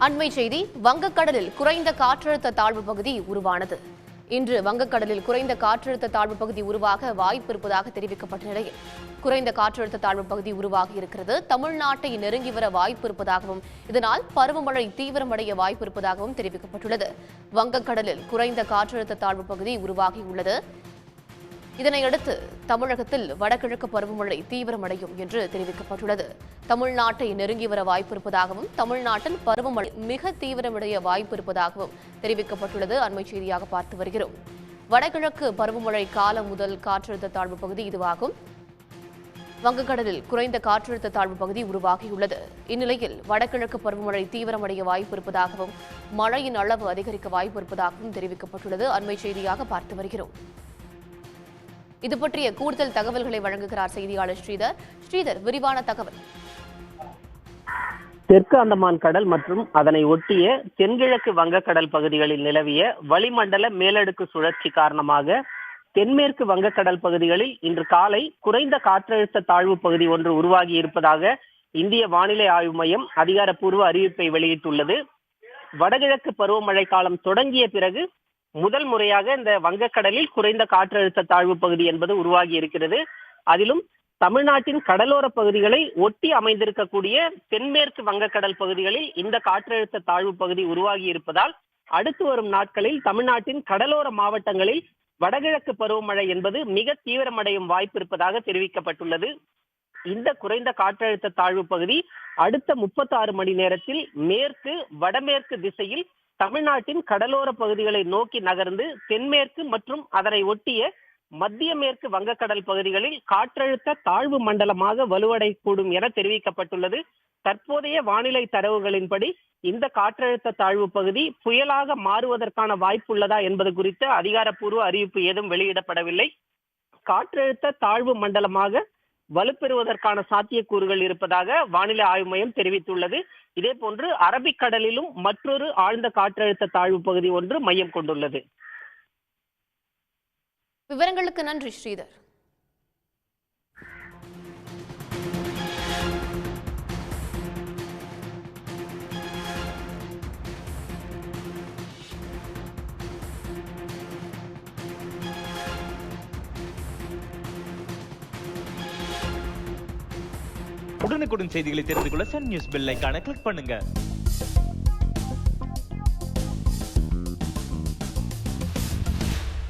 அண்மை செய்தி. வங்கக்கடலில் குறைந்த காற்றழுத்த தாழ்வு பகுதி உருவானது. இன்று வங்கக்கடலில் குறைந்த காற்றழுத்த தாழ்வு பகுதி உருவாக வாய்ப்பு இருப்பதாக தெரிவிக்கப்பட்ட நிலையில் குறைந்த காற்றழுத்த தாழ்வு பகுதி உருவாகி இருக்கிறது. தமிழ்நாட்டை நெருங்கி வர வாய்ப்பு இருப்பதாகவும் இதனால் பருவமழை தீவிரமடைய வாய்ப்பு இருப்பதாகவும் தெரிவிக்கப்பட்டுள்ளது. வங்கக்கடலில் குறைந்த காற்றழுத்த தாழ்வு பகுதி உருவாகியுள்ளது. இதனையடுத்து தமிழகத்தில் வடகிழக்கு பருவமழை தீவிரமடையும் என்று தெரிவிக்கப்பட்டுள்ளது. தமிழ்நாட்டை நெருங்கி வர வாய்ப்பு இருப்பதாகவும் தமிழ்நாட்டில் பருவமழை மிக தீவிரமடைய வாய்ப்பு இருப்பதாகவும் தெரிவிக்கப்பட்டுள்ளது. அண்மை செய்தியாக பார்த்து வருகிறோம். வடகிழக்கு பருவமழை காலம் முதல் காற்றழுத்த தாழ்வு பகுதி இதுவாகும். வங்கக்கடலில் குறைந்த காற்றழுத்த தாழ்வு பகுதி உருவாகியுள்ளது. இந்நிலையில் வடகிழக்கு பருவமழை தீவிரமடைய வாய்ப்பு இருப்பதாகவும் மழையின் அளவு அதிகரிக்க வாய்ப்பு இருப்பதாகவும் தெரிவிக்கப்பட்டுள்ளது. அண்மை செய்தியாக பார்த்து வருகிறோம். இது பற்றிய கூடுதல் தகவல்களை வழங்குகிறார் செய்தியாளர் ஸ்ரீதர். ஸ்ரீதர், விரிவான தகவல். தெற்கு அந்தமான் கடல் மற்றும் அதனை ஒட்டிய தென்கிழக்கு வங்கக்கடல் பகுதிகளில் நிலவிய வளிமண்டல மேலடுக்கு சுழற்சி காரணமாக தென்மேற்கு வங்கக்கடல் பகுதிகளில் இன்று காலை குறைந்த காற்றழுத்த தாழ்வு பகுதி ஒன்று உருவாகி இருப்பதாக இந்திய வானிலை ஆய்வு மையம் அதிகாரப்பூர்வ அறிவிப்பை வெளியிட்டுள்ளது. வடகிழக்கு பருவமழை காலம் தொடங்கிய பிறகு முதல் முறையாக இந்த வங்கக்கடலில் குறைந்த காற்றழுத்த தாழ்வு பகுதி என்பது உருவாகி இருக்கிறது. அதிலும் தமிழ்நாட்டின் கடலோர பகுதிகளை ஒட்டி அமைந்திருக்கக்கூடிய தென்மேற்கு வங்கக்கடல் பகுதிகளில் இந்த காற்றழுத்த தாழ்வு பகுதி உருவாகி இருப்பதால் அடுத்து வரும் நாட்களில் தமிழ்நாட்டின் கடலோர மாவட்டங்களில் வடகிழக்கு பருவமழை என்பது மிக தீவிரமடையும் வாய்ப்பு இருப்பதாக தெரிவிக்கப்பட்டுள்ளது. இந்த குறைந்த காற்றழுத்த தாழ்வு பகுதி அடுத்த 36 மணி நேரத்தில் மேற்கு வடமேற்கு திசையில் தமிழ்நாட்டின் கடலோர பகுதிகளை நோக்கி நகர்ந்து தென்மேற்கு மற்றும் அதனை ஒட்டிய மத்திய மேற்கு வங்கக்கடல் பகுதிகளில் காற்றழுத்த தாழ்வு மண்டலமாக வலுவடையக்கூடும் என தெரிவிக்கப்பட்டுள்ளது. தற்போதைய வானிலை தரவுகளின்படி இந்த காற்றழுத்த தாழ்வு பகுதி புயலாக மாறுவதற்கான வாய்ப்பு உள்ளதா என்பது குறித்த அதிகாரப்பூர்வ அறிவிப்பு ஏதும் வெளியிடப்படவில்லை. காற்றழுத்த தாழ்வு மண்டலமாக வலுப்பெறுவதற்கான சாத்தியக்கூறுகள் இருப்பதாக வானிலை ஆய்வு மையம் தெரிவித்துள்ளது. இதே போன்று அரபிக்கடலிலும் மற்றொரு ஆழ்ந்த காற்றழுத்த தாழ்வு பகுதி ஒன்று மையம் கொண்டுள்ளது. விவரங்களுக்கு நன்றி ஸ்ரீதர். உடனுக்குடன் செய்திகளை தெரிந்து கொள்ள சன் நியூஸ் பெல் ஐகானை கிளிக் பண்ணுங்க.